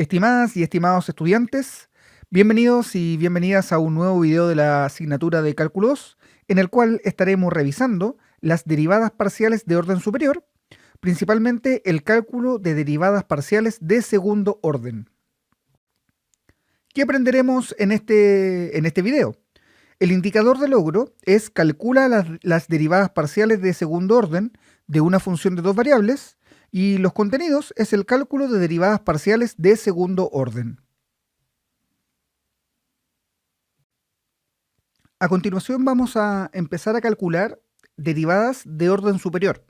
Estimadas y estimados estudiantes, bienvenidos y bienvenidas a un nuevo video de la asignatura de Cálculo 2, en el cual estaremos revisando las derivadas parciales de orden superior, principalmente el cálculo de derivadas parciales de segundo orden. ¿Qué aprenderemos en este video? El indicador de logro es calcula las derivadas parciales de segundo orden de una función de dos variables, y los contenidos es el cálculo de derivadas parciales de segundo orden. A continuación vamos a empezar a calcular derivadas de orden superior.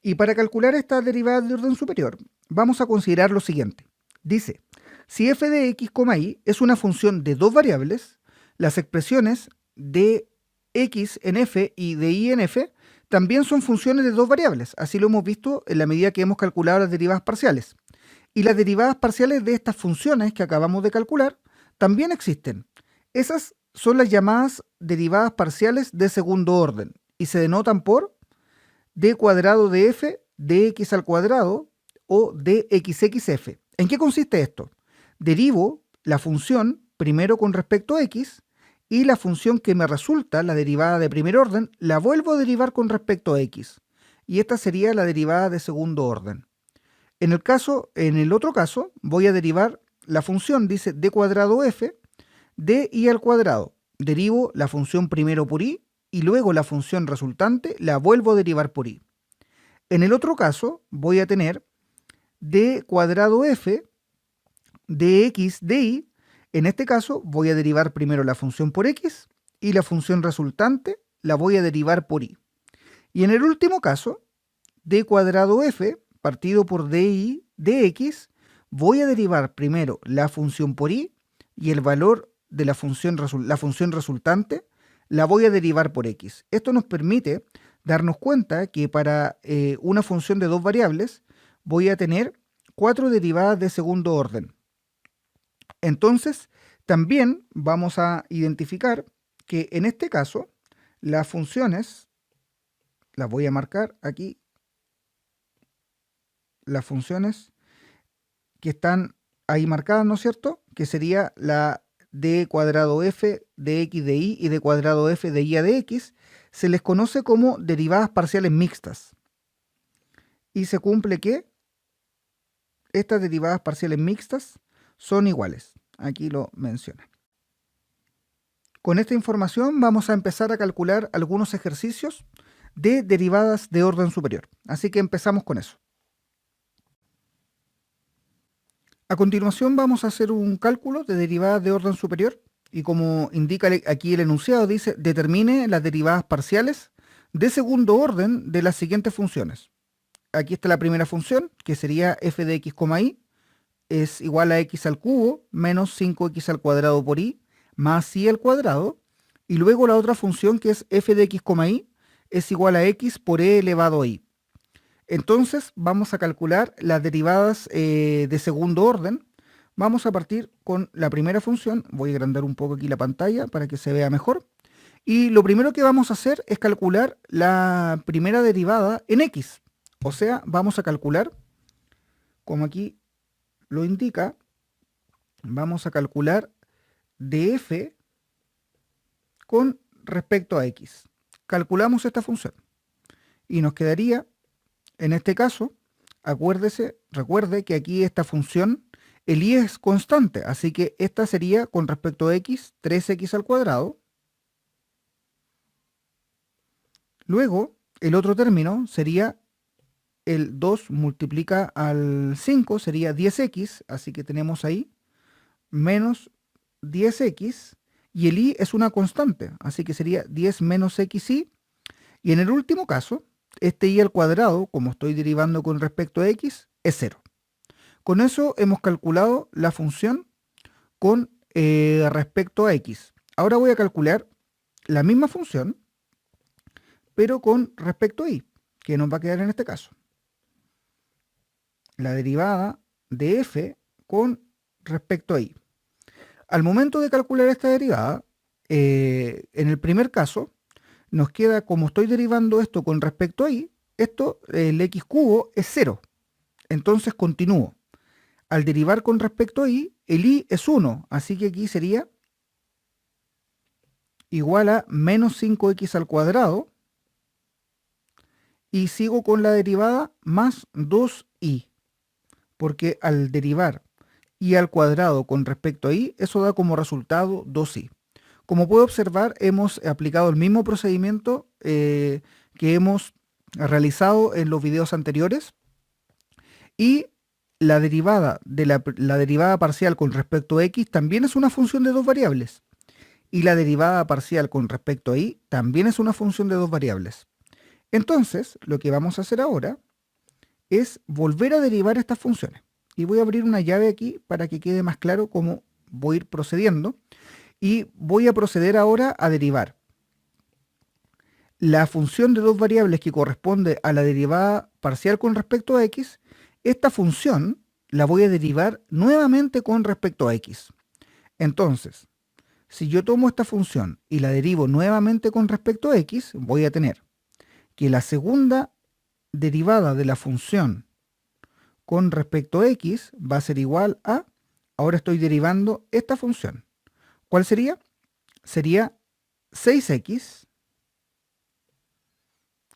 Y para calcular estas derivadas de orden superior, vamos a considerar lo siguiente. Dice, si f de x, y es una función de dos variables, las expresiones de x en f y de y en f también son funciones de dos variables. Así lo hemos visto en la medida que hemos calculado las derivadas parciales. Y las derivadas parciales de estas funciones que acabamos de calcular también existen. Esas son las llamadas derivadas parciales de segundo orden y se denotan por d cuadrado de f de x al cuadrado o dxxf. ¿En qué consiste esto? Derivo la función primero con respecto a x y la función que me resulta, la derivada de primer orden, la vuelvo a derivar con respecto a x. Y esta sería la derivada de segundo orden. En el otro caso, voy a derivar la función, dice d cuadrado f, de y al cuadrado. Derivo la función primero por y y luego la función resultante la vuelvo a derivar por y. En el otro caso, voy a tener d cuadrado f de x de y. En este caso voy a derivar primero la función por x y la función resultante la voy a derivar por y. Y en el último caso, d cuadrado f partido por dy de x, voy a derivar primero la función por y y el valor de la función resultante la voy a derivar por x. Esto nos permite darnos cuenta que para una función de dos variables voy a tener 4 derivadas de segundo orden. Entonces, también vamos a identificar que en este caso, las funciones, las voy a marcar aquí, las funciones que están ahí marcadas, ¿no es cierto? Que sería la d cuadrado f de x de y y d cuadrado f de y de x, se les conoce como derivadas parciales mixtas. Y se cumple que estas derivadas parciales mixtas son iguales. Aquí lo menciona. Con esta información vamos a empezar a calcular algunos ejercicios de derivadas de orden superior. Así que empezamos con eso. A continuación vamos a hacer un cálculo de derivadas de orden superior y como indica aquí el enunciado, dice determine las derivadas parciales de segundo orden de las siguientes funciones. Aquí está la primera función, que sería f de x, y, es igual a x al cubo menos 5x al cuadrado por y más y al cuadrado. Y luego la otra función que es f de x, y es igual a x por e elevado a y. Entonces vamos a calcular las derivadas de segundo orden. Vamos a partir con la primera función. Voy a agrandar un poco aquí la pantalla para que se vea mejor. Y lo primero que vamos a hacer es calcular la primera derivada en x. O sea, vamos a calcular, como aquí lo indica, vamos a calcular df con respecto a x. Calculamos esta función y nos quedaría, en este caso, recuerde que aquí esta función, el y es constante, así que esta sería con respecto a x, 3x al cuadrado. Luego, el otro término sería el 2 multiplica al 5, sería 10x, así que tenemos ahí menos 10x, y el y es una constante, así que sería 10 menos xy, y en el último caso, este y al cuadrado, como estoy derivando con respecto a x, es 0. Con eso hemos calculado la función con respecto a x. Ahora voy a calcular la misma función, pero con respecto a y, que nos va a quedar en este caso. La derivada de f con respecto a y. Al momento de calcular esta derivada, en el primer caso, nos queda, como estoy derivando esto con respecto a y, el x cubo es 0. Entonces continúo. Al derivar con respecto a y, el y es 1, así que aquí sería igual a menos 5x al cuadrado, y sigo con la derivada más 2y, porque al derivar y al cuadrado con respecto a y, eso da como resultado 2y. Como puede observar, hemos aplicado el mismo procedimiento que hemos realizado en los videos anteriores, y la derivada de la derivada parcial con respecto a x también es una función de dos variables, y la derivada parcial con respecto a y también es una función de dos variables. Entonces, lo que vamos a hacer ahora es volver a derivar estas funciones. Y voy a abrir una llave aquí para que quede más claro cómo voy a ir procediendo. Y voy a proceder ahora a derivar la función de dos variables que corresponde a la derivada parcial con respecto a x. Esta función la voy a derivar nuevamente con respecto a x. Entonces, si yo tomo esta función y la derivo nuevamente con respecto a x, voy a tener que la segunda derivada de la función con respecto a x va a ser igual a, ahora estoy derivando esta función. ¿Cuál sería? Sería 6x,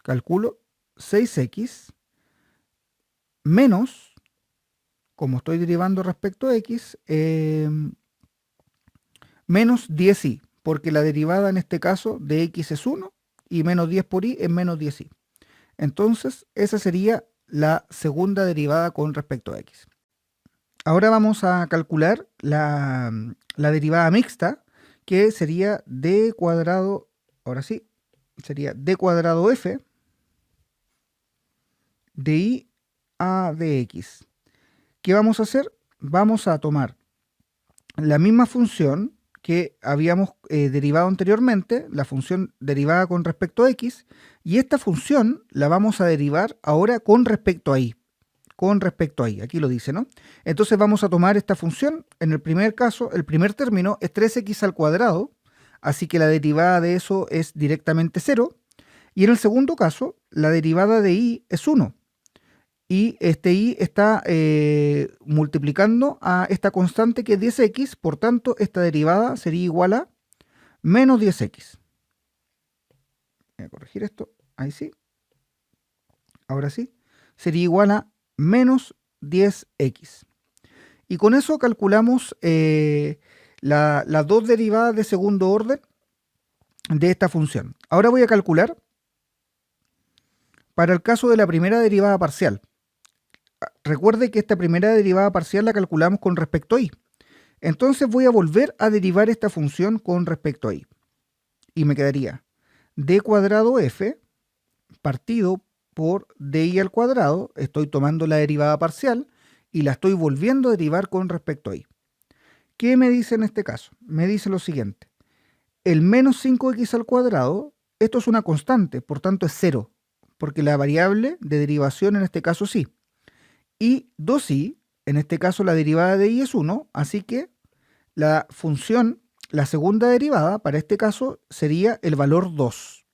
calculo 6x, menos, como estoy derivando respecto a x, menos 10y, porque la derivada en este caso de x es 1, y menos 10 por y es menos 10y. Entonces, esa sería la segunda derivada con respecto a x. Ahora vamos a calcular la derivada mixta, que sería d cuadrado, ahora sí, sería d cuadrado f de y a dx. ¿Qué vamos a hacer? Vamos a tomar la misma función que habíamos derivado anteriormente, la función derivada con respecto a x, y esta función la vamos a derivar ahora con respecto a y. Con respecto a y, aquí lo dice, ¿no? Entonces vamos a tomar esta función. En el primer caso, el primer término es 3x al cuadrado, así que la derivada de eso es directamente 0. Y en el segundo caso, la derivada de y es 1. Y este y está multiplicando a esta constante que es 10x, por tanto, esta derivada sería igual a menos 10x. Voy a corregir esto, ahí sí. Ahora sí. Sería igual a menos 10x. Y con eso calculamos las dos derivadas de segundo orden de esta función. Ahora voy a calcular para el caso de la primera derivada parcial. Recuerde que esta primera derivada parcial la calculamos con respecto a y. Entonces voy a volver a derivar esta función con respecto a y. Y me quedaría d cuadrado f partido por di al cuadrado. Estoy tomando la derivada parcial y la estoy volviendo a derivar con respecto a y. ¿Qué me dice en este caso? Me dice lo siguiente. El menos 5x al cuadrado, esto es una constante, por tanto es 0, porque la variable de derivación en este caso sí. Y 2y, en este caso la derivada de y es 1, así que la función, la segunda derivada, para este caso, sería el valor 2.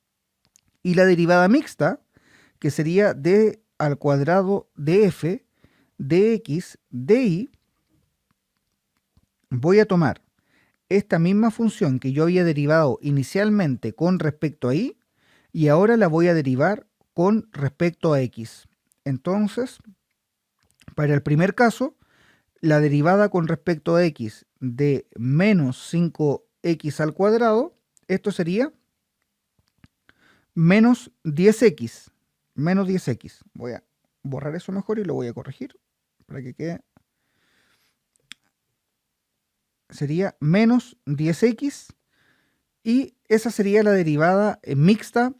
Y la derivada mixta, que sería d al cuadrado de f, dx, dy, voy a tomar esta misma función que yo había derivado inicialmente con respecto a y, y ahora la voy a derivar con respecto a x. Entonces, para el primer caso, la derivada con respecto a x de menos 5x al cuadrado, esto sería menos 10x. Menos 10x. Voy a borrar eso mejor y lo voy a corregir para que quede. Sería menos 10x, y esa sería la derivada mixta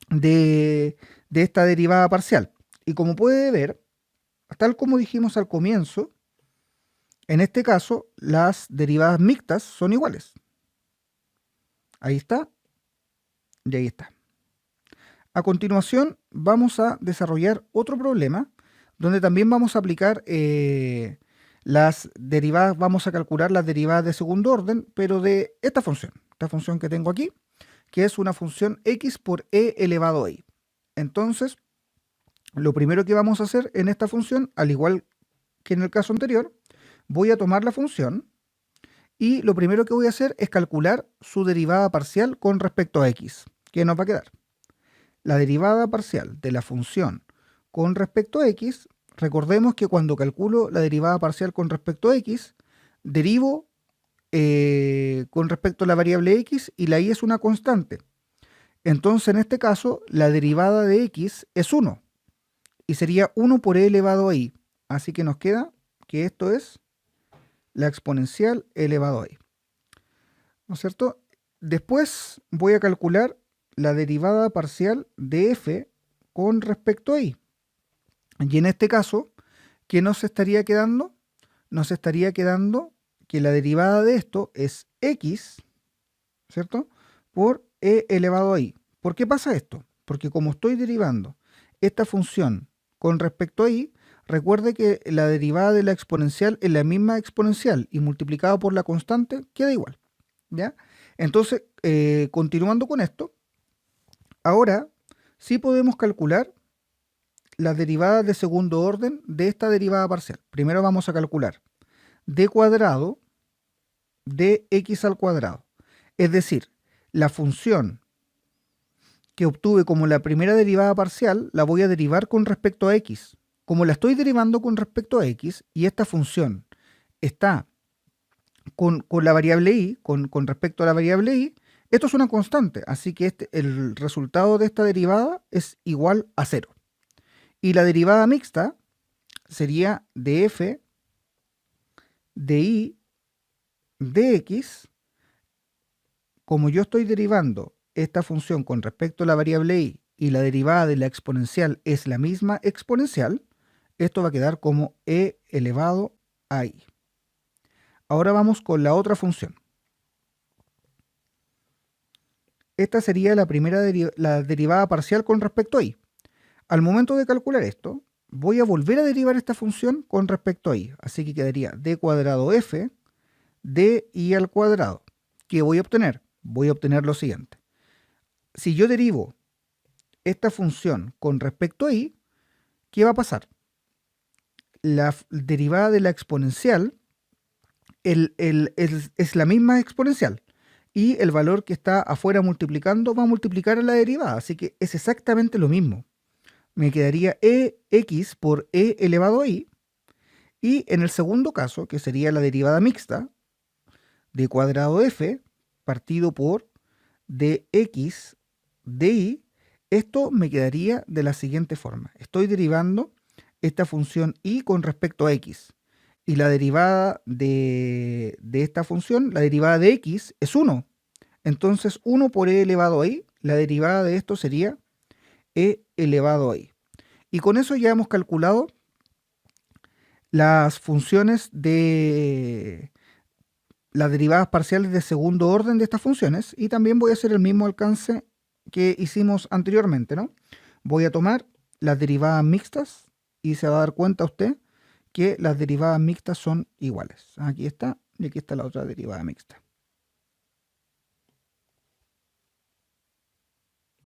de esta derivada parcial. Y como puede ver, tal como dijimos al comienzo, en este caso las derivadas mixtas son iguales. Ahí está y ahí está. A continuación vamos a desarrollar otro problema donde también vamos a aplicar las derivadas, vamos a calcular las derivadas de segundo orden, pero de esta función que tengo aquí, que es una función x por e elevado a y. Entonces, lo primero que vamos a hacer en esta función, al igual que en el caso anterior, voy a tomar la función y lo primero que voy a hacer es calcular su derivada parcial con respecto a x. ¿Qué nos va a quedar? La derivada parcial de la función con respecto a x, recordemos que cuando calculo la derivada parcial con respecto a x, derivo con respecto a la variable x y la y es una constante. Entonces, en este caso, la derivada de x es 1 y sería 1 por e elevado a i. Así que nos queda que esto es la exponencial elevado a i. ¿No es cierto? Después voy a calcular la derivada parcial de f con respecto a i. Y en este caso, ¿qué nos estaría quedando? Nos estaría quedando que la derivada de esto es x, ¿cierto? Por e elevado a i. ¿Por qué pasa esto? Porque como estoy derivando esta función con respecto a i, recuerde que la derivada de la exponencial es la misma exponencial y multiplicado por la constante queda igual, ¿ya? Entonces, continuando con esto, ahora sí podemos calcular las derivadas de segundo orden de esta derivada parcial. Primero vamos a calcular d cuadrado de x al cuadrado. Es decir, la función que obtuve como la primera derivada parcial la voy a derivar con respecto a x. Como la estoy derivando con respecto a x y esta función está con la variable y, con respecto a la variable y, esto es una constante, así que el resultado de esta derivada es igual a 0. Y la derivada mixta sería de f de y de x. Como yo estoy derivando esta función con respecto a la variable y la derivada de la exponencial es la misma exponencial, esto va a quedar como e elevado a i. Ahora vamos con la otra función. Esta sería la primera la derivada parcial con respecto a i. Al momento de calcular esto, voy a volver a derivar esta función con respecto a i. Así que quedaría d cuadrado f de i al cuadrado. ¿Qué voy a obtener? Voy a obtener lo siguiente. Si yo derivo esta función con respecto a i, ¿qué va a pasar? La derivada de la exponencial es la misma exponencial y el valor que está afuera multiplicando va a multiplicar a la derivada, así que es exactamente lo mismo. Me quedaría ex por e elevado a i, y en el segundo caso, que sería la derivada mixta, d cuadrado f partido por dx de i, esto me quedaría de la siguiente forma. Estoy derivando esta función y con respecto a x. Y la derivada de esta función, la derivada de x, es 1. Entonces, 1 por e elevado a i, la derivada de esto sería e elevado a i. Y con eso ya hemos calculado las funciones de las derivadas parciales de segundo orden de estas funciones. Y también voy a hacer el mismo alcance que hicimos anteriormente, ¿no? Voy a tomar las derivadas mixtas y se va a dar cuenta usted que las derivadas mixtas son iguales. Aquí está y aquí está la otra derivada mixta.